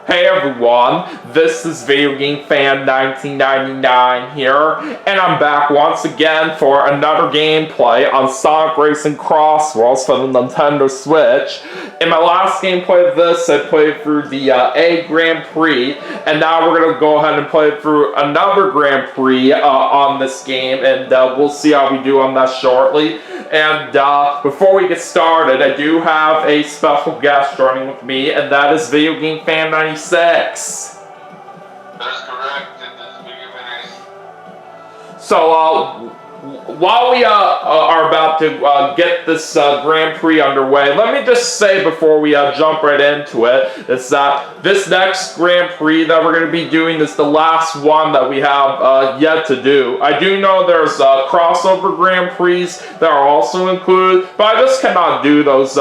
Hey everyone, this is Video Game Fan 1999 here, and I'm back once again for another gameplay on Sonic Racing CrossWorlds for the Nintendo Switch. In my last gameplay of this, I played through the A Grand Prix, and now we're going to go ahead and play through another Grand Prix on this game, and we'll see how we do on that shortly. And before we get started, I do have a special guest joining with me, and that is Video Game Fan 96. That is correct, and this is Video Game 96. So, while we are about to get this Grand Prix underway, let me just say before we jump right into it, is that this next Grand Prix that we're going to be doing is the last one that we have yet to do. I do know there's crossover Grand Prix that are also included, but I just cannot do those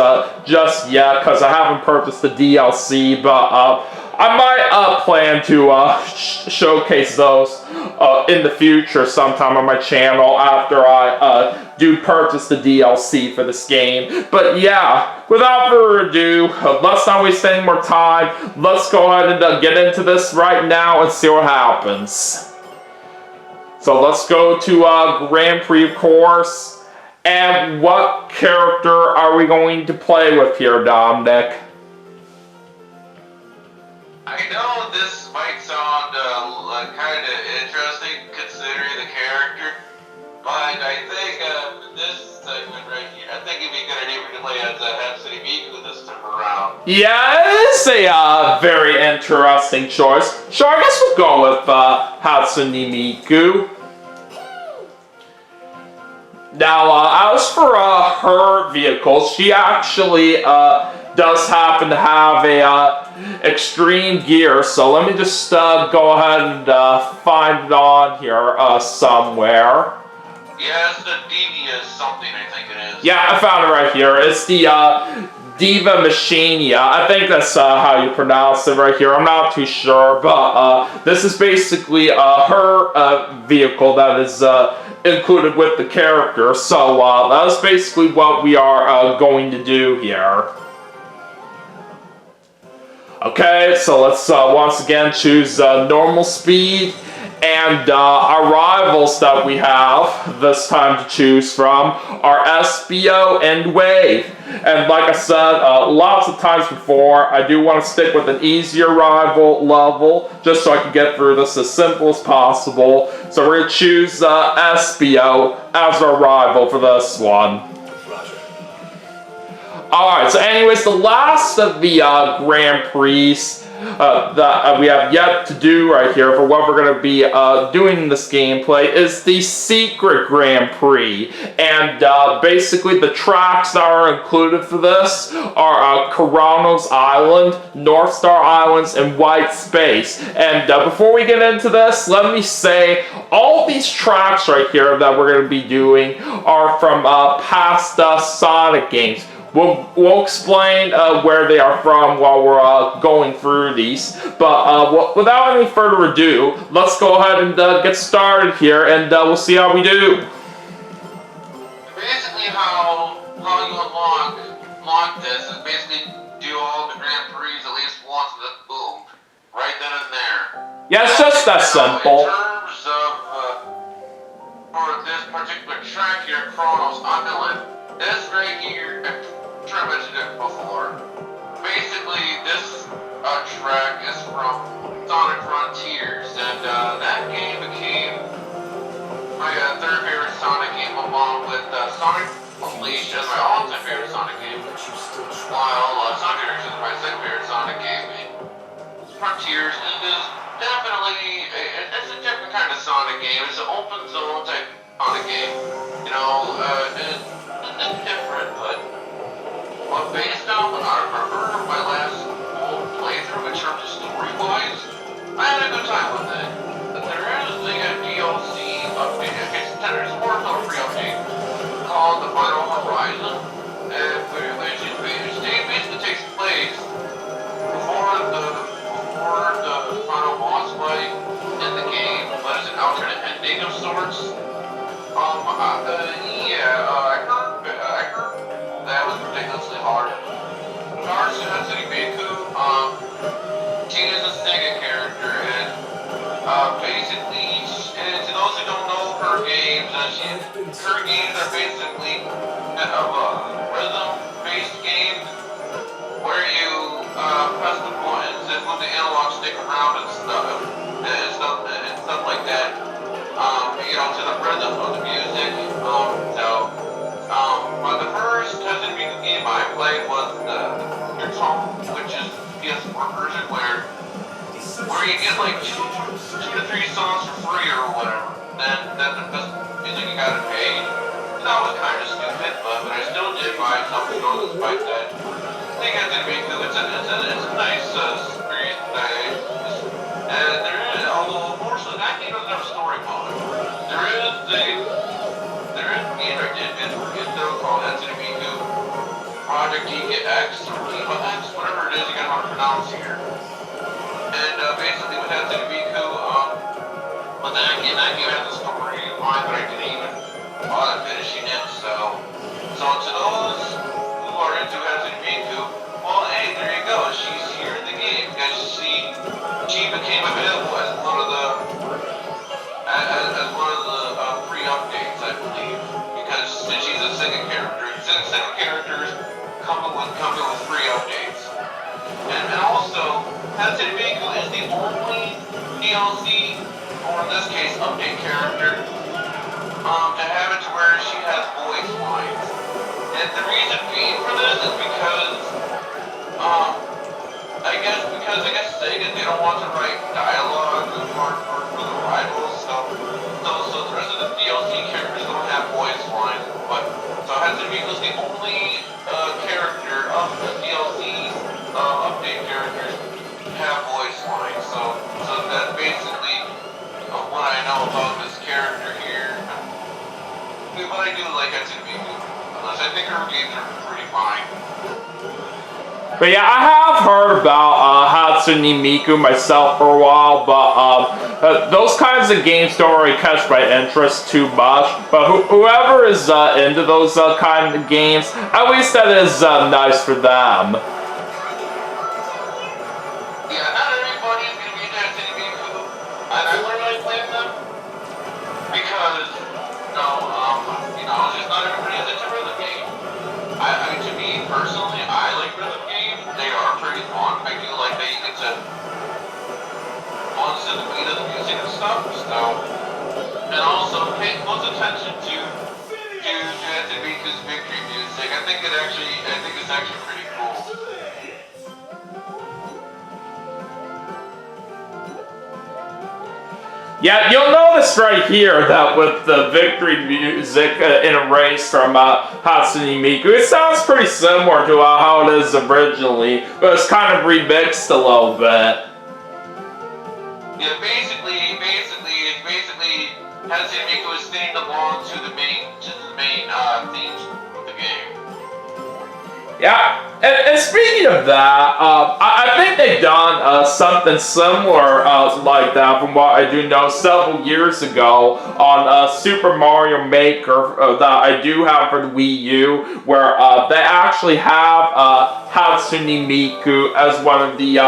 just yet because I haven't purchased the DLC, but I might plan to showcase those in the future sometime on my channel after I do purchase the DLC for this game. But yeah, without further ado, let's not waste any more time. Let's go ahead and get into this right now and see what happens. So let's go to Grand Prix, of course. And what character are we going to play with here, Dominic? I know this might sound kind of interesting considering the character, but I think this segment right here, I think it'd be a good idea to play as Hatsune Miku this time around. Yeah, it's a very interesting choice. Sure, I guess we'll go with Hatsune Miku. Now, as for her vehicle, she actually does happen to have a extreme gear, so let me just go ahead and find it on here somewhere. Yeah, it's the Devious something, I think it is. Yeah, I found it right here. It's the Diva Machania. I think that's how you pronounce it right here. I'm not too sure, but this is basically her vehicle that is included with the character, so that's basically what we are going to do here. Okay, so let's once again choose normal speed, and our rivals that we have this time to choose from are SBO and Wave. And like I said lots of times before, I do want to stick with an easier rival level just so I can get through this as simple as possible. So we're going to choose SBO as our rival for this one. Alright, so anyways, the last of the Grand Prix that we have yet to do right here for what we're going to be doing in this gameplay is the Secret Grand Prix. And basically the tracks that are included for this are Coronos Island, North Star Islands, and White Space. And before we get into this, let me say all these tracks right here that we're going to be doing are from past Sonic games. We'll explain where they are from while we're going through these, but without any further ado, let's go ahead and get started here, and we'll see how we do. Basically how you unlock this is basically do all the Grand Prix at least once, and then boom, right then and there. Yeah, it's just that simple. In terms of for this particular track here, Chronos Island, this right here, I mentioned it before. Basically, this track is from Sonic Frontiers, and that game became my third favorite Sonic game, along with Sonic Unleashed as my all-time favorite Sonic game. While Sonic Frontiers is my second favorite Sonic game, Frontiers is definitely it's a different kind of Sonic game. It's an open zone type Sonic game. You know, it's different, but based on what I remember my last full playthrough in terms of story-wise, I had a good time with it. But there is a DLC update, there's more of a free update called The Final Horizon, which basically takes place before the final boss fight in the game, but it's an alternate ending of sorts. I heard that was ridiculously hard. Hatsune Miku, She is a Sega character, and basically, and to those who don't know her games, her games are basically rhythm-based games where you press the buttons and move the analog stick around and stuff like that. To the rhythm of the music. But the first Resident Evil game I played was the Tone, which is the PS4 version where you get like two to three songs for free or whatever. Then the best music you gotta pay. That was kind of stupid, but I still did buy something despite that. I think it's a nice experience. And there is, although unfortunately that game doesn't have a story mode. There is a game I did get though called Resident Evil Project X or Diva X, whatever it is you gotta want to pronounce here. And basically with Resident Evil, but that game has a story line, but I didn't even bother finishing it. So to those who are into Resident Evil, well, hey, there you go. She's here in the game because she became available as one of the free updates, I believe, because since she's a Sega character, Sega characters come with free updates, and also Resident Evil is the only DLC, or in this case, update character, to have it to where she has voice lines, and the reason being for this is because I guess Sega, they don't want to write dialogue for the rivals, so the rest of the DLC characters don't have voice lines, but so Resident Evil is the only character of the DLC update characters have voice lines, so that's basically what I know about this character here. But I do like Resident Evil, unless I think her games are pretty fine. But yeah, I have heard about Hatsune Miku myself for a while, but those kinds of games don't really catch my interest too much. But whoever is into those kind of games, at least that is nice for them. Yeah, not everybody is going to be into Resident Evil, and I literally blame them because, just not everybody is into rhythm games. To me personally, I like rhythm games. They are pretty fun. I do like that you get to listen to the beat of the music and stuff. So, and also pay close attention to Resident Evil's victory music. I think it's actually pretty cool. Yeah, you'll notice right here that with the victory music in a race from Hatsune Miku, it sounds pretty similar to how it is originally, but it's kind of remixed a little bit. Yeah, basically, Hatsune Miku is singing along to the main themes of the game. Yeah, and speaking of that, I think they've done something similar like that from what I do know several years ago on Super Mario Maker that I do have for the Wii U, where they actually have Hatsune Miku as one of the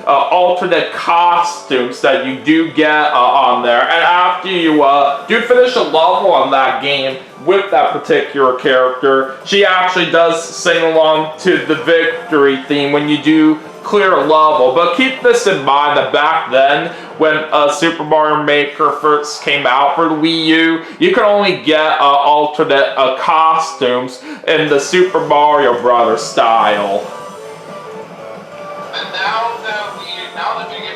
alternate costumes that you do get on there. And after you do finish a level on that game with that particular character, she actually does sing along to the victory theme when you do clear a level. But keep this in mind that back then, when Super Mario Maker first came out for the Wii U, you could only get alternate costumes in the Super Mario Brothers style. And now that we get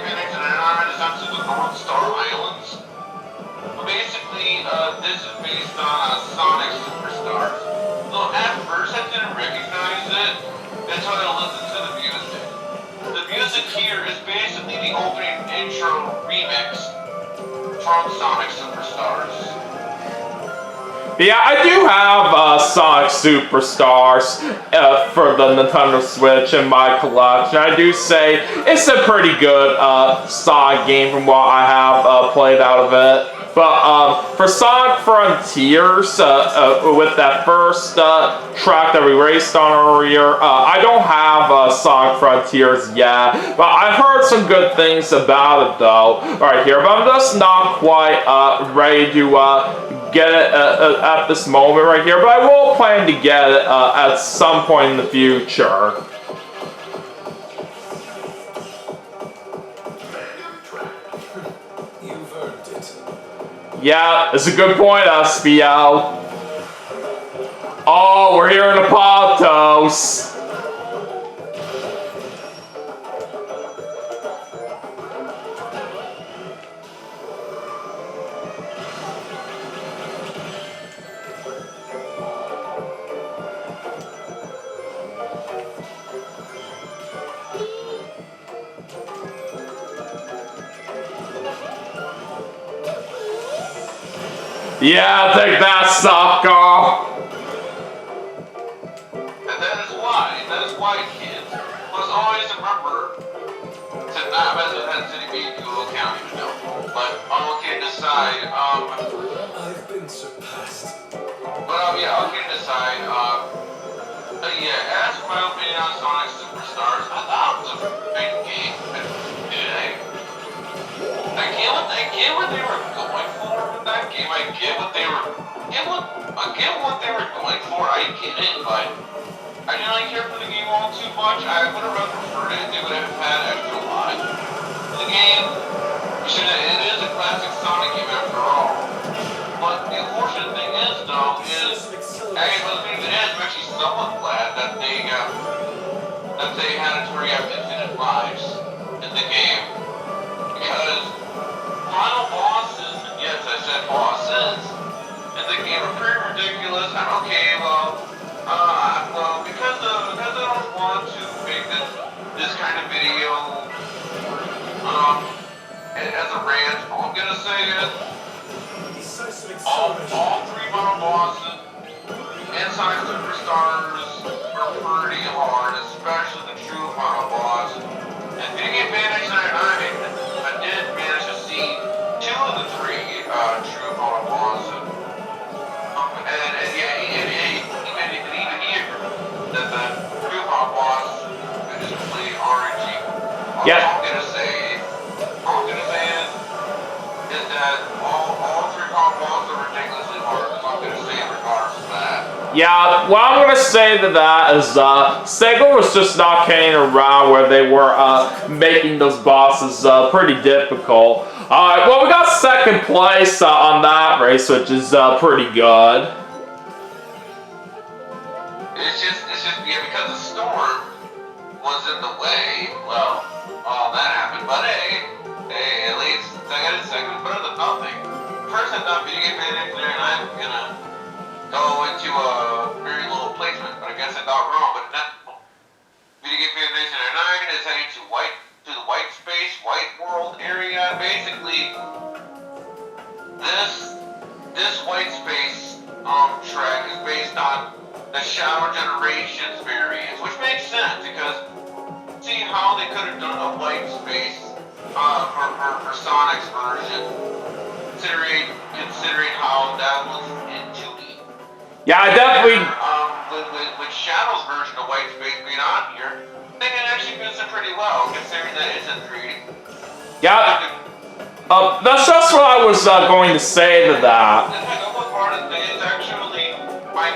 into the North Star Islands, basically this is based on Sonic Superstars. So at first I didn't recognize it until I listened to the music. The music here is basically the opening intro remix from Sonic Superstars. Yeah, I do have Sonic Superstars for the Nintendo Switch in my collection. I do say it's a pretty good Sonic game from what I have played out of it. But for Sonic Frontiers, with that first track that we raced on earlier, I don't have Sonic Frontiers yet, but I've heard some good things about it though, right here, but I'm just not quite ready to get it at this moment right here, but I will plan to get it at some point in the future. You've earned it. Yeah, it's a good point, SPL. Oh, we're here in Apoptos. Yeah, take that, sucker. And that is why, kids, must always remember to not mess with that city being Google County, you know. But all kidding aside, I've been surpassed. yeah, all kidding aside, yeah, as for my opinion on Sonic Superstars, I thought it was a big game. I get what they were going for with that game. I get what they were going for. I get it, but I didn't really care for the game all too much. I would have rather preferred it if they would have had extra lives. The game, it is a classic Sonic game after all. But the unfortunate thing is, though, is I'm actually somewhat glad that they had it to where you have infinite lives in the game. Because final bosses, yes, I said bosses, in the game are pretty ridiculous. I'm okay, because I don't want to make this kind of video, as a rant, all I'm gonna say is, all three final bosses in Sonic Superstars are pretty hard, especially the true final boss. And Video Game Bandage 99, I did manage to see two of the three true final bosses. And even here, that the true final boss is completely RNG. Yeah. All I'm gonna say is that all three final bosses are ridiculously hard. That's all I'm gonna say regardless of that. Yeah, what I'm gonna say to that is Sega was just not kidding around where they were making those bosses pretty difficult. Alright, well, we got second place on that race, which is pretty good. It's just because the storm was in the way. Well, all that happened. But hey, at least second is better than nothing. First, I thought Video Game Bandage 99 was gonna go into a very little placement, but I guess I thought wrong. But Video Game Bandage 99 is heading to the white space, white world area. Basically, this white space track is based on the Shadow Generations variants, which makes sense because see how they could have done a white space for Sonic's version, considering how that was in 2D. Yeah, I definitely. With Shadow's version of white space being on here, I think it actually fits in pretty well, considering that it's in 3D. Yeah. That's just what I was going to say to that. The second part of it is actually my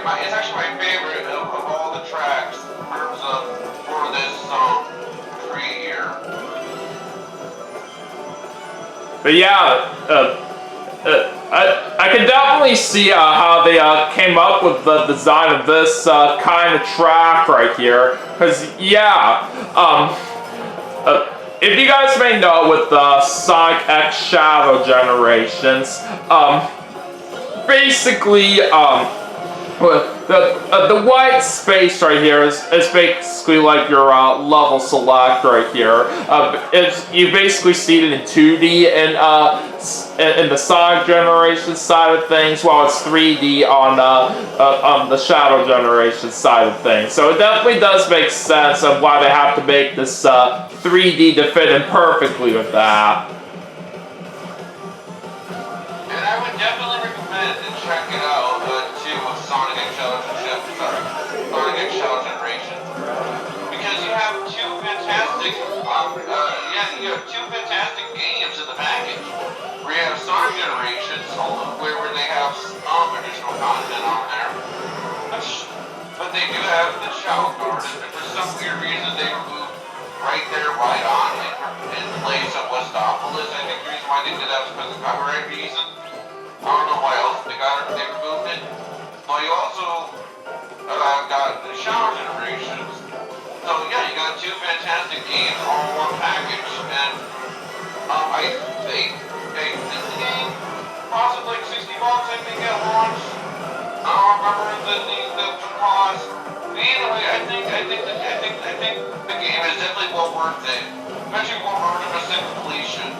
favorite of all the tracks in terms of for this Prix year. But yeah, I can definitely see how they came up with the design of this kind of track right here. Because, yeah, if you guys may know with Sonic X Shadow Generations, basically, the white space right here is basically like your level select right here. You basically see it in 2D in the Sonic Generation side of things, while it's 3D on the Shadow Generation side of things. So it definitely does make sense of why they have to make this 3D to fit in perfectly with that. And I would definitely recommend to check it out Sonic X Shadow Generation, because you have two fantastic, you you have two fantastic games in the package. We have Sonic Generations, where they have some additional content on there. But they do have the Shadow Card, and for some weird reason they removed Right There, Right On in place of Westopolis. I think the reason why they did that was because of copyright reasons. I don't know why else they removed it. But you also got the Shadow Generations. So yeah, you got two fantastic games all in one package, and I think the game cost like $60, I think, at launch. I don't remember the cost. But anyway, I think the game is definitely well worth it, especially 100% completion.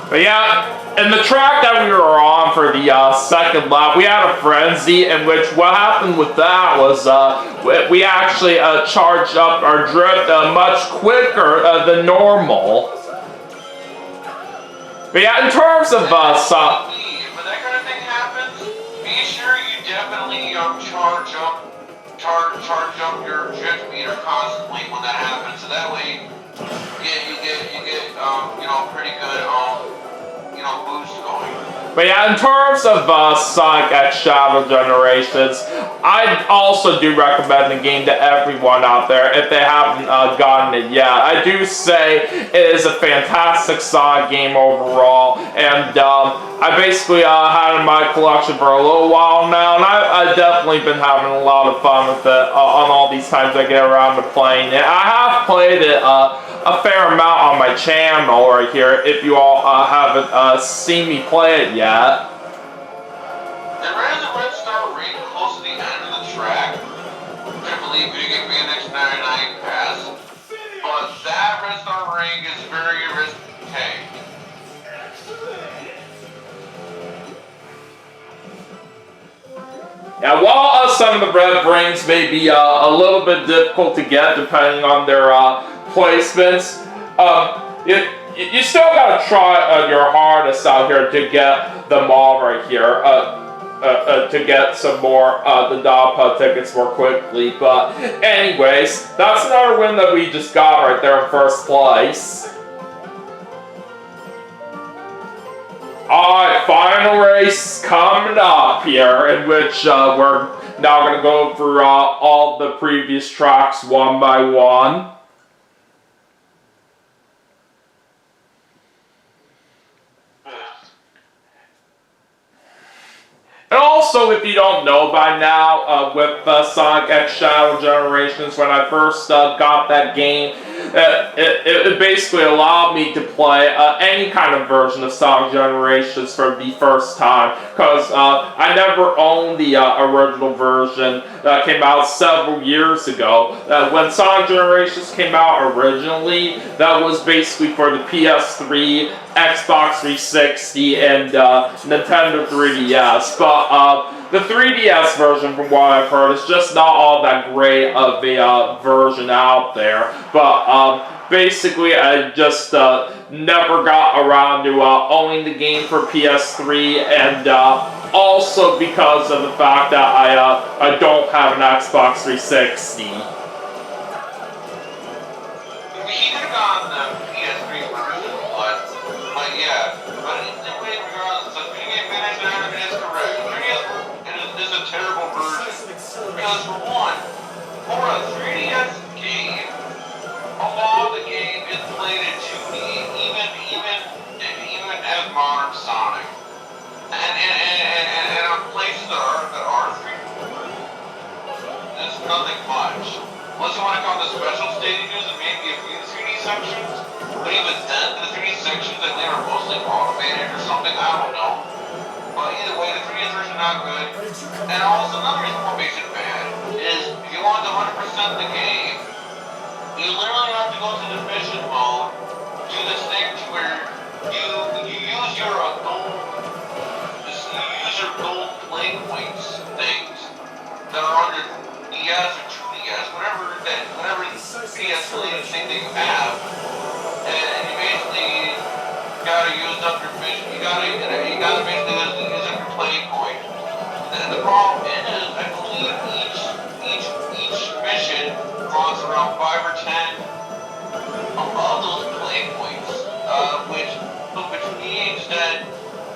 But yeah, in the track that we were on for the second lap, we had a frenzy in which what happened with that was we actually charged up our drift much quicker than normal. But yeah, in terms of When that kind of thing happens, be sure you definitely charge up your drift meter constantly when that happens. So that way, you get pretty good boost going. But yeah, in terms of Sonic X Shadow Generations, I also do recommend the game to everyone out there if they haven't gotten it yet. I do say it is a fantastic Sonic game overall, and I basically had it in my collection for a little while now, and I've definitely been having a lot of fun with it on all these times I get around to playing it. I have played it a fair amount on my channel right here, if you all haven't seen me play it yet. There is a red star ring close to the end of the track, which I believe you get via next 99 pass, but that red star ring is very risky. Now, while some of the red rings may be a little bit difficult to get depending on their placements, you still gotta try your hardest out here to get them all right here, to get some more the DAPA tickets more quickly. But anyways, that's another win that we just got right there in first place. Alright, final race coming up here, in which we're now going to go through all the previous tracks one by one. And also, if you don't know by now, with Sonic X Shadow Generations, when I first got that game, it basically allowed me to play any kind of version of Sonic Generations for the first time, because I never owned the original version that came out several years ago. When Sonic Generations came out originally, that was basically for the PS3, Xbox 360, and Nintendo 3DS, but the 3DS version, from what I've heard, is just not all that great of a version out there. But basically, I just never got around to owning the game for PS3, and also because of the fact that I don't have an Xbox 360. We should have gotten the PS3 version, but yeah. But anyway, regardless, the 3D finish is correct. 3DS is a terrible version. Because for one, for a 3DS game, a lot of the game is played in 2D, even as modern Sonic. And on places that are 3D, there's nothing much. Unless you want to call the special stages and maybe a few 3D sections. But even then, the 3D sections I think are mostly automated or something, I don't know. But either way, the 3DS version not good. And also another reason what makes it bad is if you want to 100% the game, you literally have to go to the mission mode, do this thing to where you use your gold play points things that are on your DS or 2DS, whatever PS related thing that you have, and you basically gotta use up your mission. You gotta basically use up your play point. And the problem is, I believe each mission costs around 5 or 10 of those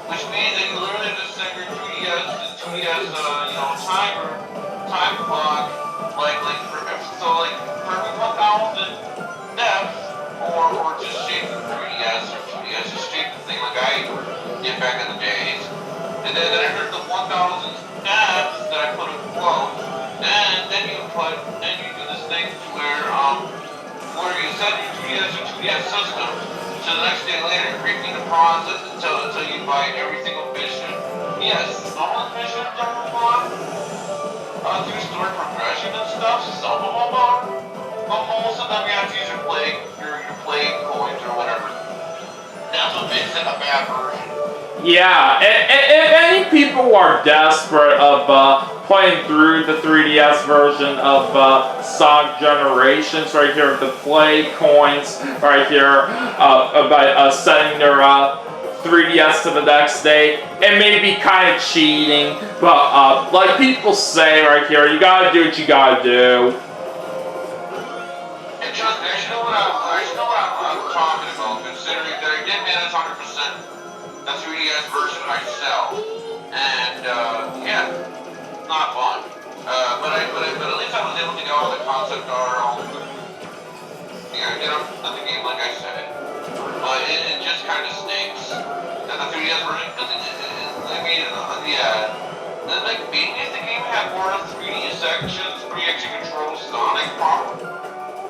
which means that you literally just set your 2DS time clock, for every 1,000 steps, or just shape the 3DS or 2DS, just shape the thing like I did back in the days. And then after the 1,000 steps that I put in quote, then you do this thing to where you set your 2DS or 2DS system. So the next day later, you're repeating the process until you buy every single mission. Yes, some of the missions are fun through story progression and stuff. Some of them are, but most of them you have to use your play coins or whatever. That's what makes it a bad version. Yeah, if any people are desperate of playing through the 3DS version of Sonic Generations, right here, the play coins, right here, by setting their 3DS to the next day, it may be kind of cheating, but like people say right here, you gotta do what you gotta do. And trust me, I should know what I'm talking about, considering that I did manage 100% the 3DS version myself, and yeah, not fun. But at least I was able to get all the concept art, all the game, like I said. But it just kind of stinks that the 3DS version, maybe if the game had more 3D sections where you actually control Sonic properly,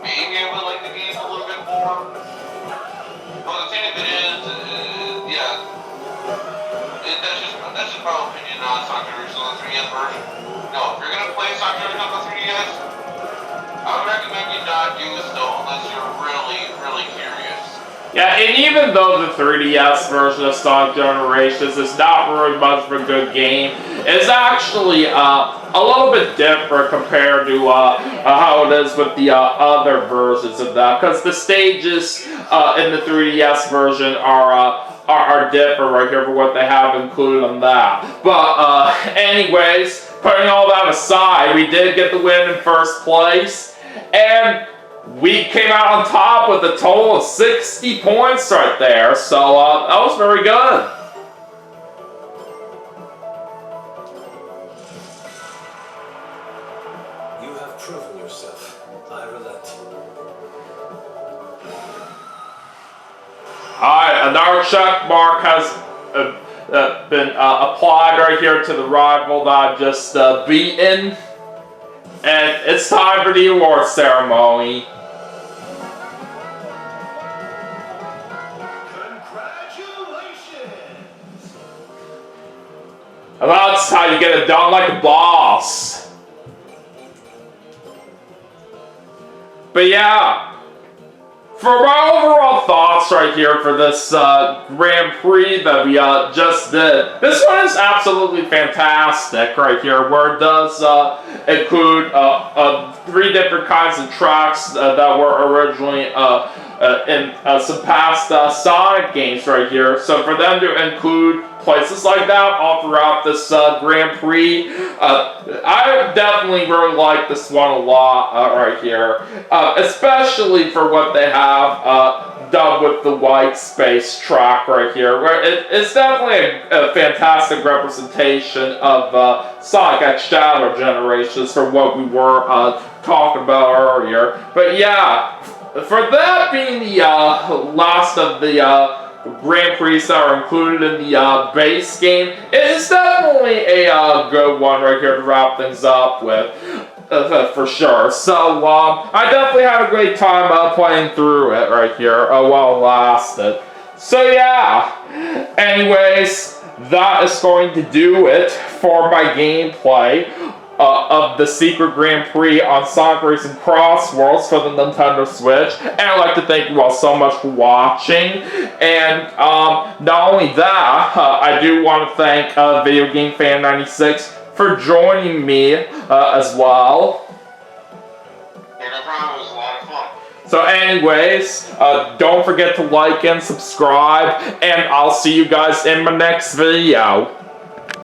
maybe I would like the game a little bit more. But the thing of it is, that's just my opinion on Sonic Generations on the 3DS version. No, if you're gonna play Sonic Generations on the 3DS, I would recommend you not do so unless you're really, really curious. Yeah, and even though the 3DS version of Sonic Generations is not really much of a good game, it's actually a little bit different compared to how it is with the other versions of that, because the stages in the 3DS version are different right here for what they have included on that. But anyways, putting all that aside, we did get the win in first place, and we came out on top with a total of 60 points right there, so that was very good. You have proven yourself. I relent. Alright, another check mark has been applied right here to the rival that I've just beaten. And it's time for the award ceremony. And that's how you get it done like a boss. But yeah, for my overall thoughts right here for this Grand Prix that we just did, this one is absolutely fantastic right here, where it does include 3 different kinds of tracks that were originally in some past Sonic games right here. So for them to include places like that all throughout this Grand Prix, I definitely really like this one a lot right here, especially for what they have done with the white space track right here, where it's definitely a fantastic representation of Sonic X Shadow Generations from what we were talking about earlier. But yeah, for that being the last of the Grand Prix that are included in the base game, it is definitely a good one right here to wrap things up with, for sure. So I definitely had a great time playing through it right here while it lasted. So yeah, anyways, that is going to do it for my gameplay of the Secret Grand Prix on Sonic Racing CrossWorlds for the Nintendo Switch. And I'd like to thank you all so much for watching. And not only that, I do want to thank Video Game Fan 96 for joining me as well. Yeah, no problem. It was a lot of fun. So anyways, don't forget to like and subscribe, and I'll see you guys in my next video.